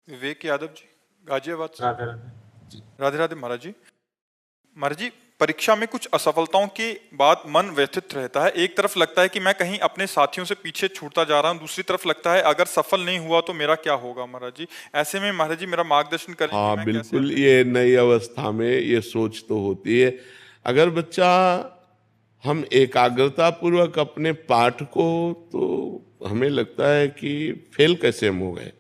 विवेक यादव जी, गाजियाबाद से। राधे राधे। राधे राधे महाराज जी। महाराज जी, परीक्षा में कुछ असफलताओं के बाद मन व्यथित रहता है। एक तरफ लगता है कि मैं कहीं अपने साथियों से पीछे छूटता जा रहा हूं, दूसरी तरफ लगता है अगर सफल नहीं हुआ तो मेरा क्या होगा। महाराज जी, ऐसे में महाराज जी मेरा मार्गदर्शन करें कि हाँ मैं बिल्कुल, कैसे। ये नई अवस्था में ये सोच तो होती है। अगर बच्चा हम एकाग्रता पूर्वक अपने पाठ को, तो हमें लगता है कि फेल कैसे हम हो गए।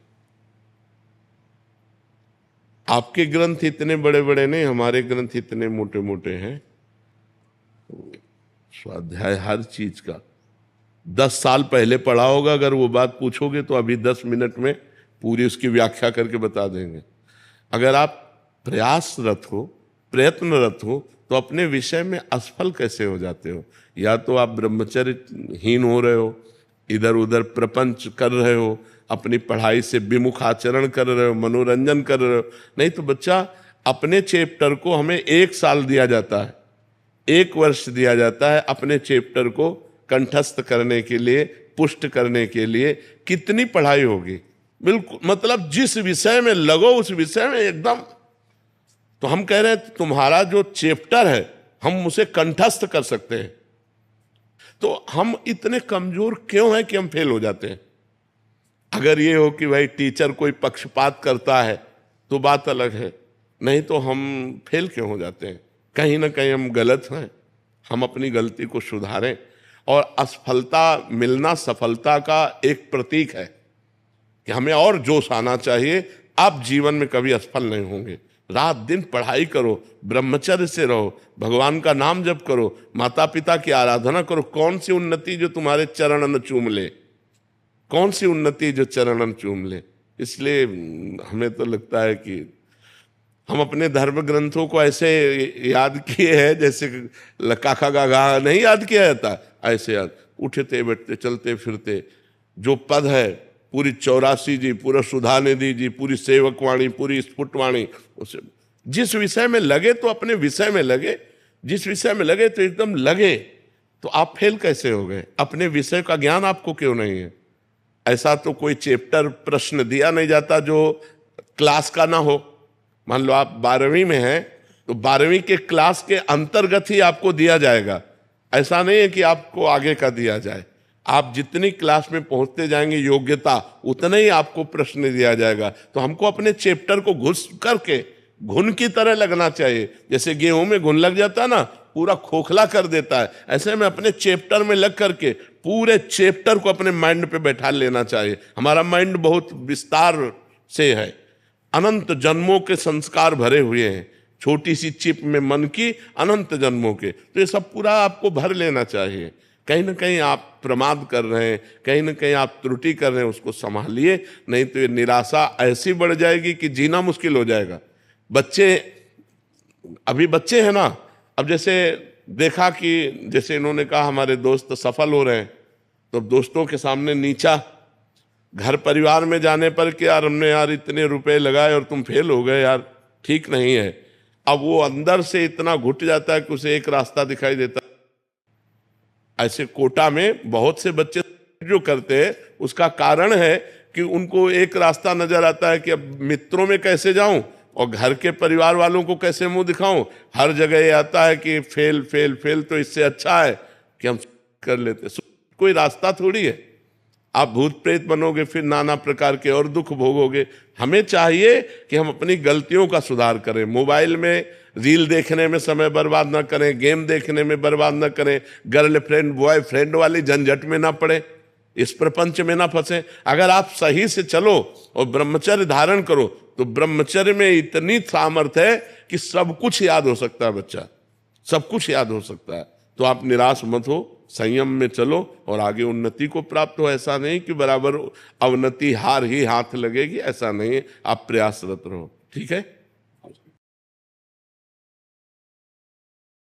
आपके ग्रंथ इतने बड़े बड़े नहीं, हमारे ग्रंथ इतने मोटे मोटे हैं। स्वाध्याय हर चीज का 10 साल पहले पढ़ा होगा, अगर वो बात पूछोगे तो अभी 10 मिनट में पूरी उसकी व्याख्या करके बता देंगे। अगर आप प्रयासरत हो, प्रयत्नरत हो, तो अपने विषय में असफल कैसे हो जाते हो। या तो आप ब्रह्मचर्यहीन हो रहे हो, इधर उधर प्रपंच कर रहे हो, अपनी पढ़ाई से विमुख आचरण कर रहे हो, मनोरंजन कर रहे हो। नहीं तो बच्चा, अपने चैप्टर को हमें 1 साल दिया जाता है, 1 वर्ष दिया जाता है अपने चैप्टर को कंठस्थ करने के लिए, पुष्ट करने के लिए। कितनी पढ़ाई होगी। बिल्कुल, मतलब जिस विषय में लगो उस विषय में एकदम। तो हम कह रहे हैं तुम्हारा जो चैप्टर है हम उसे कंठस्थ कर सकते हैं। तो हम इतने कमजोर क्यों हैं कि हम फेल हो जाते हैं। अगर ये हो कि भाई टीचर कोई पक्षपात करता है तो बात अलग है, नहीं तो हम फेल क्यों हो जाते हैं। कहीं ना कहीं हम गलत हैं, हम अपनी गलती को सुधारें। और असफलता मिलना सफलता का एक प्रतीक है कि हमें और जोश आना चाहिए। आप जीवन में कभी असफल नहीं होंगे। रात दिन पढ़ाई करो, ब्रह्मचर्य से रहो, भगवान का नाम जप करो, माता पिता की आराधना करो। कौन सी उन्नति जो तुम्हारे चरणन चूम ले, कौन सी उन्नति जो चरणन चूम ले। इसलिए हमें तो लगता है कि हम अपने धर्म ग्रंथों को ऐसे याद किए हैं जैसे काका गागा नहीं याद किया जाता, ऐसे याद। उठते बैठते चलते फिरते जो पद है, पूरी 84 जी, पूरा सुधा निधि जी, पूरी सेवकवाणी, पूरी स्फुटवाणी, उसे जिस विषय में लगे तो अपने विषय में लगे, जिस विषय में लगे तो एकदम लगे। तो आप फेल कैसे हो गए। अपने विषय का ज्ञान आपको क्यों नहीं है। ऐसा तो कोई चैप्टर प्रश्न दिया नहीं जाता जो क्लास का ना हो। मान लो आप 12वीं में हैं तो 12वीं के क्लास के अंतर्गत ही आपको दिया जाएगा। ऐसा नहीं है कि आपको आगे का दिया जाए। आप जितनी क्लास में पहुंचते जाएंगे योग्यता, उतना ही आपको प्रश्न दिया जाएगा। तो हमको अपने चैप्टर को घुस करके घुन की तरह लगना चाहिए। जैसे गेहूं में घुन लग जाता है ना, पूरा खोखला कर देता है, ऐसे में अपने चैप्टर में लग करके पूरे चैप्टर को अपने माइंड पे बैठा लेना चाहिए। हमारा माइंड बहुत विस्तार से है, अनंत जन्मों के संस्कार भरे हुए हैं। छोटी सी चिप में मन की अनंत जन्मों के, तो ये सब पूरा आपको भर लेना चाहिए। कहीं ना कहीं आप प्रमाद कर रहे हैं, कहीं ना कहीं आप त्रुटि कर रहे हैं, उसको संभालिए। नहीं तो ये निराशा ऐसी बढ़ जाएगी कि जीना मुश्किल हो जाएगा। बच्चे, अभी बच्चे हैं ना, अब जैसे देखा कि जैसे इन्होंने कहा हमारे दोस्त सफल हो रहे हैं, तो दोस्तों के सामने नीचा, घर परिवार में जाने पर कि यार हमने यार इतने रुपए लगाए और तुम फेल हो गए, यार ठीक नहीं है। अब वो अंदर से इतना घुट जाता है कि उसे एक रास्ता दिखाई देता है। ऐसे कोटा में बहुत से बच्चे जो करते हैं, उसका कारण है कि उनको एक रास्ता नजर आता है कि अब मित्रों में कैसे जाऊं और घर के परिवार वालों को कैसे मुंह दिखाऊं। हर जगह ये आता है कि फेल फेल फेल, तो इससे अच्छा है कि हम कर लेते। कोई रास्ता थोड़ी है। आप भूत प्रेत बनोगे, फिर नाना प्रकार के और दुख भोगोगे। हमें चाहिए कि हम अपनी गलतियों का सुधार करें। मोबाइल में रील देखने में समय बर्बाद ना करें, गेम देखने में बर्बाद ना करें, गर्लफ्रेंड बॉयफ्रेंड वाली झंझट में ना पड़े, इस प्रपंच में ना फंसे। अगर आप सही से चलो और ब्रह्मचर्य धारण करो तो ब्रह्मचर्य में इतनी सामर्थ्य है कि सब कुछ याद हो सकता है। बच्चा सब कुछ याद हो सकता है। तो आप निराश मत हो, संयम में चलो और आगे उन्नति को प्राप्त हो। ऐसा नहीं कि बराबर अवनति हार ही हाथ लगेगी, ऐसा नहीं है। आप प्रयासरत रहो। ठीक है।